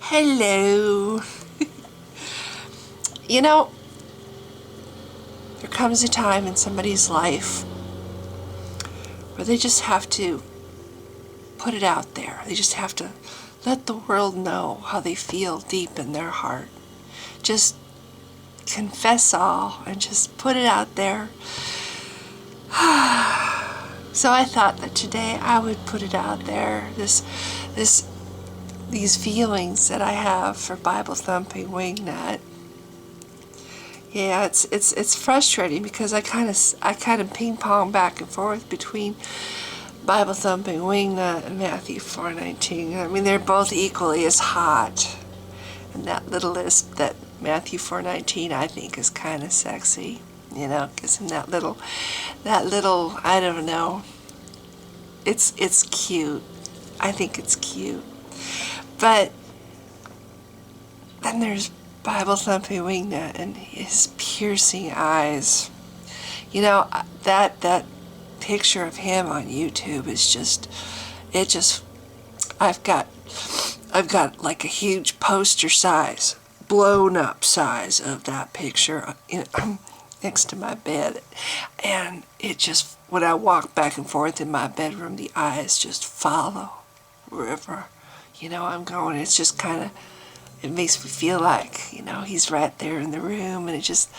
Hello. You know, there comes a time in somebody's life where they just have to put it out there. They just have to let the world know how they feel deep in their heart. Just confess all and just put it out there. So I thought that today I would put it out there. These feelings that I have for Bible thumping wingnut. Yeah, it's frustrating because I kind of ping pong back and forth between Bible thumping wingnut and Matthew 4:19. I mean, they're both equally as hot, and that little list that Matthew 4:19 I think is kind of sexy. You know, gives him that little I don't know. It's cute. I think it's cute. But then there's Bible thumping wingnut and his piercing eyes. You know, that picture of him on YouTube is just I've got like a huge poster size, blown up size of that picture next to my bed, and it just, when I walk back and forth in my bedroom, the eyes just follow wherever I'm going. It's just kind of, it makes me feel like, he's right there in the room, and it just,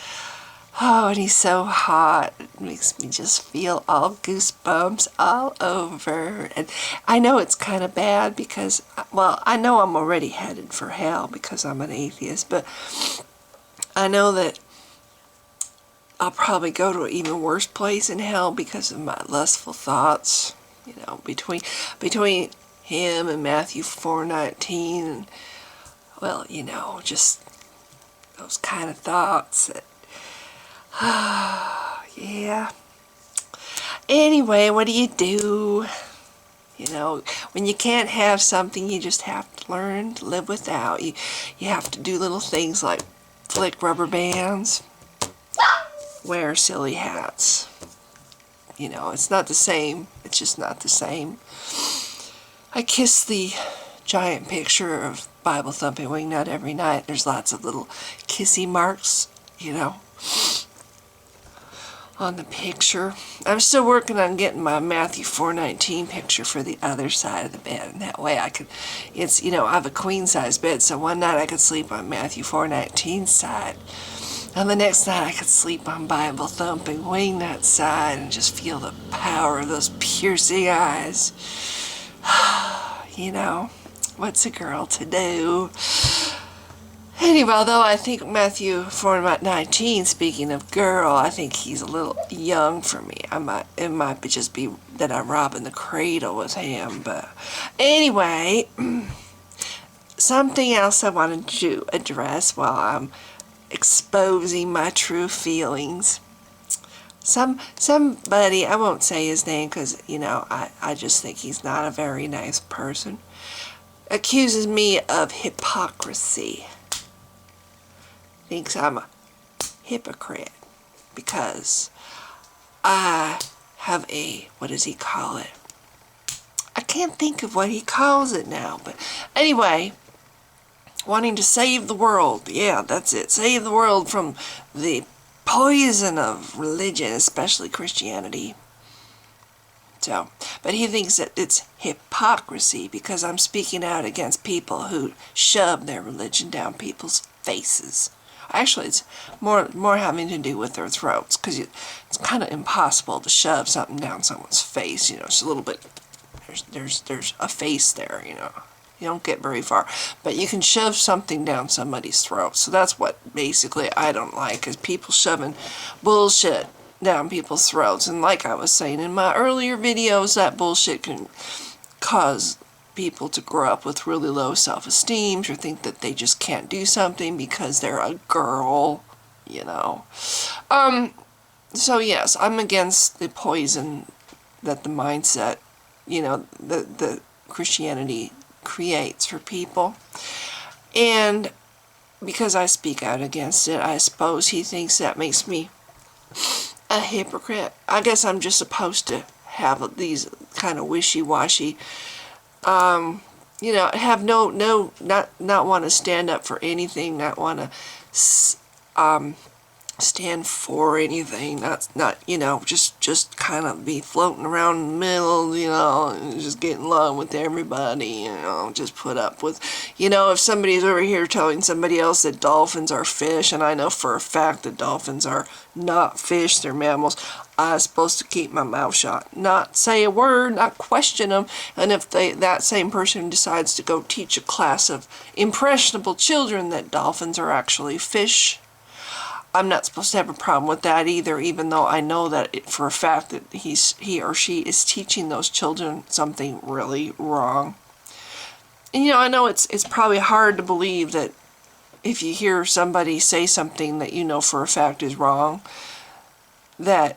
and he's so hot. It makes me just feel all goosebumps all over. And I know it's kind of bad because, well, I know I'm already headed for hell because I'm an atheist, but I know that I'll probably go to an even worse place in hell because of my lustful thoughts, between him and Matthew 4:19, and, well, just those kind of thoughts that, yeah. Anyway, what do you do? When you can't have something, you just have to learn to live without. You have to do little things like flick rubber bands, wear silly hats. It's not the same. It's just not the same. I kiss the giant picture of Bible thumping wingnut every night. There's lots of little kissy marks, on the picture. I'm still working on getting my Matthew 4:19 picture for the other side of the bed, and that way I could, I have a queen size bed, so one night I could sleep on Matthew 4:19 side, and the next night I could sleep on Bible thumping wingnut side and just feel the power of those piercing eyes. What's a girl to do? Anyway, although I think Matthew 4:19, speaking of girl, I think he's a little young for me. It might just be that I'm robbing the cradle with him. But anyway, something else I wanted to address while I'm exposing my true feelings. Somebody, I won't say his name because, I just think he's not a very nice person, accuses me of hypocrisy. Thinks I'm a hypocrite because I have what does he call it? I can't think of what he calls it now, but anyway, wanting to save the world. Yeah, that's it. Save the world from the poison of religion, especially Christianity. So, but he thinks that it's hypocrisy because I'm speaking out against people who shove their religion down people's faces. Actually, it's more having to do with their throats, because it's kind of impossible to shove something down someone's face. It's a little bit, there's a face there, you don't get very far, but you can shove something down somebody's throat. So that's what basically I don't like, is people shoving bullshit down people's throats. And like I was saying in my earlier videos, that bullshit can cause people to grow up with really low self-esteem, or think that they just can't do something because they're a girl, So yes, I'm against the poison that the mindset, the Christianity creates for people. And because I speak out against it, I suppose he thinks that makes me a hypocrite. I guess I'm just supposed to have these kind of wishy-washy you know, have not want to stand up for anything, not want to stand for anything, not you know, just kind of be floating around in the middle, you know, and just getting along with everybody, you know, just put up with, you know, if somebody's over here telling somebody else that dolphins are fish, and I know for a fact that dolphins are not fish, they're mammals, I'm supposed to keep my mouth shut, not say a word, not question them. And if that same person decides to go teach a class of impressionable children that dolphins are actually fish, I'm not supposed to have a problem with that either, even though I know that for a fact that he or she is teaching those children something really wrong. And you know, I know it's probably hard to believe that if you hear somebody say something that you know for a fact is wrong, that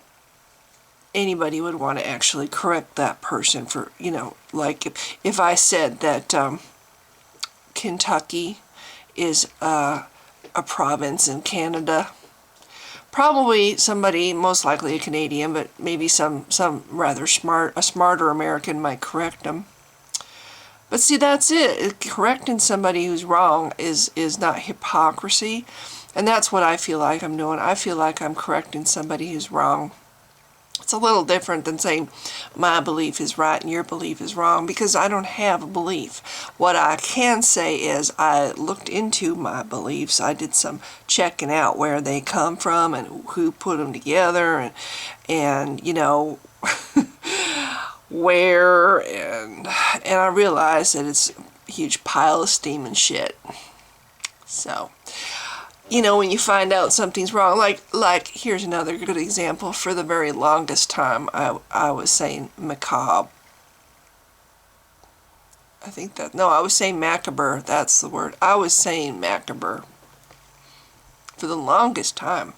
anybody would want to actually correct that person for, you know, like if I said that Kentucky is a province in Canada, probably somebody, most likely a Canadian, but maybe some rather smarter American might correct them. But see, that's it. Correcting somebody who's wrong is not hypocrisy. And that's what I feel like I'm doing. I feel like I'm correcting somebody who's wrong. It's a little different than saying my belief is right and your belief is wrong, because I don't have a belief. What I can say is I looked into my beliefs. I did some checking out where they come from and who put them together, and you know, where, and I realized that it's a huge pile of steaming shit. So, you know, when you find out something's wrong, like here's another good example. For the very longest time, I was saying macabre. I was saying macabre. That's the word. I was saying macabre for the longest time.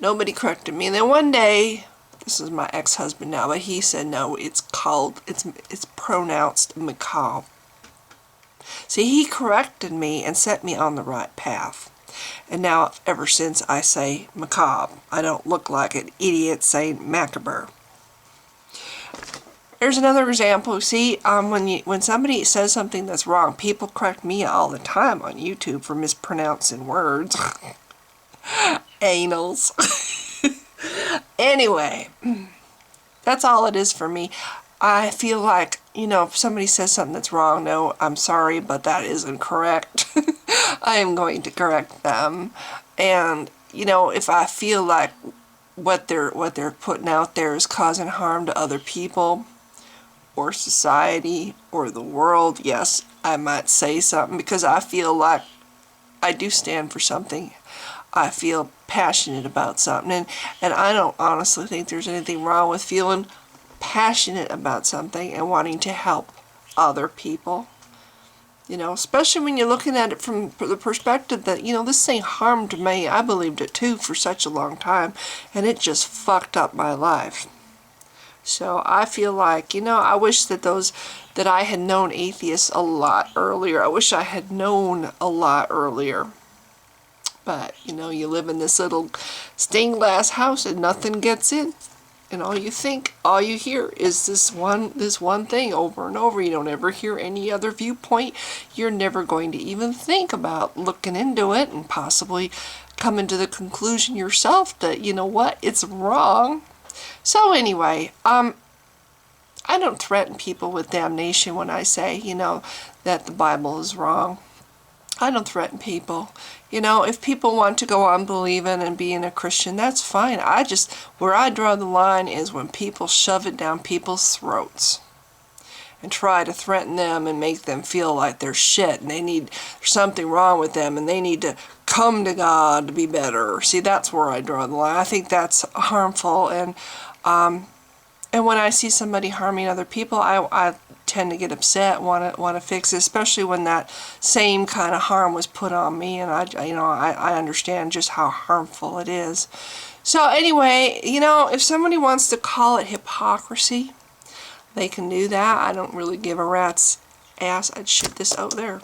Nobody corrected me. And then one day, this is my ex-husband now, but he said no, it's pronounced macabre. See, he corrected me and set me on the right path. And now, ever since, I say macabre. I don't look like an idiot saying macabre. There's another example. See, when somebody says something that's wrong, people correct me all the time on YouTube for mispronouncing words. Anals. Anyway, that's all it is for me. I feel like, you know, if somebody says something that's wrong, no, I'm sorry, but that isn't correct. I am going to correct them. And, you know, if I feel like what they're putting out there is causing harm to other people or society or the world, yes, I might say something, because I feel like I do stand for something. I feel passionate about something, and I don't honestly think there's anything wrong with feeling passionate about something and wanting to help other people. You know, especially when you're looking at it from the perspective that, you know, this thing harmed me. I believed it too for such a long time, and it just fucked up my life. So I feel like, you know, I wish that I had known atheists a lot earlier. I wish I had known a lot earlier. But, you know, you live in this little stained glass house and nothing gets in. And all you hear is this one thing over and over. You don't ever hear any other viewpoint. You're never going to even think about looking into it and possibly coming to the conclusion yourself that, you know what, it's wrong. So anyway, I don't threaten people with damnation when I say, you know, that the Bible is wrong. I don't threaten people. You know, if people want to go on believing and being a Christian, that's fine. Where I draw the line is when people shove it down people's throats and try to threaten them and make them feel like they're shit and there's something wrong with them and they need to come to God to be better. See, that's where I draw the line. I think that's harmful, and when I see somebody harming other people, I tend to get upset, want to fix it, especially when that same kind of harm was put on me, and I understand just how harmful it is. So anyway, you know, if somebody wants to call it hypocrisy, they can do that. I don't really give a rat's ass. I'd shit this out there.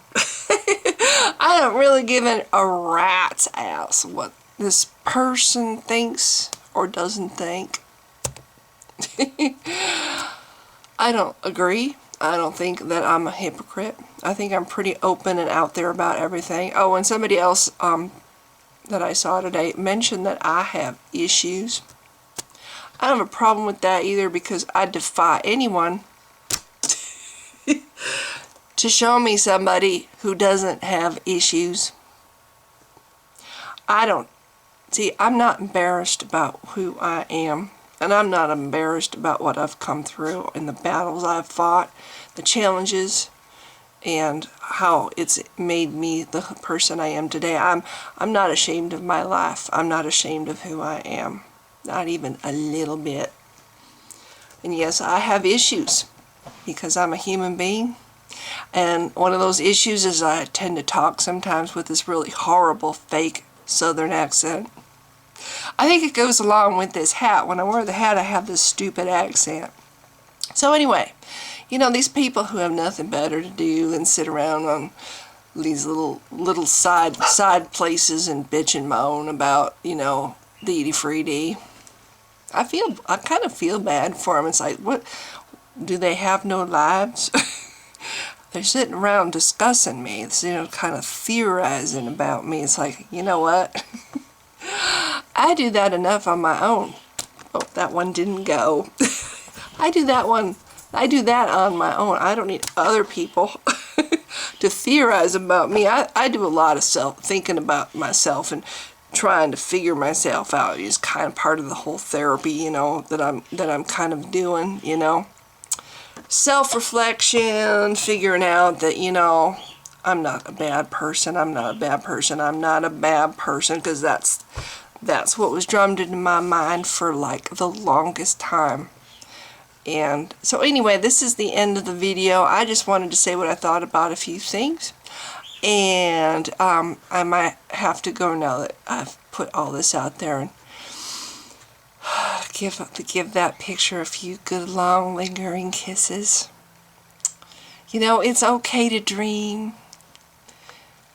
I don't really give a rat's ass what this person thinks or doesn't think. I don't agree. I don't think that I'm a hypocrite. I think I'm pretty open and out there about everything. Oh, and somebody else that I saw today mentioned that I have issues. I don't have a problem with that either, because I defy anyone to show me somebody who doesn't have issues. I'm not embarrassed about who I am, and I'm not embarrassed about what I've come through and the battles I've fought, the challenges, and how it's made me the person I am today. I'm not ashamed of my life. I'm not ashamed of who I am. Not even a little bit. And yes, I have issues, because I'm a human being. And one of those issues is I tend to talk sometimes with this really horrible fake southern accent. I think it goes along with this hat. When I wear the hat, I have this stupid accent. So anyway, you know, these people who have nothing better to do than sit around on these little side places and bitch and moan about, you know, the Edie Freedy. I kind of feel bad for them. It's like, what, do they have no lives? They're sitting around discussing me, you know, kind of theorizing about me. It's like, you know what? I do that enough on my own. Oh, that one didn't go. I do that on my own. I don't need other people to theorize about me. I do a lot of thinking about myself and trying to figure myself out. It's kind of part of the whole therapy, you know, that I'm kind of doing, you know. Self-reflection, figuring out that, you know, I'm not a bad person, because that's what was drummed into my mind for like the longest time. And so anyway, this is the end of the video. I just wanted to say what I thought about a few things. And I might have to go now that I've put all this out there, and give that picture a few good, long, lingering kisses. You know, it's okay to dream.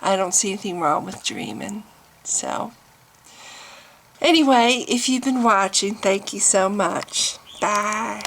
I don't see anything wrong with dreaming. So, anyway, if you've been watching, thank you so much. Bye.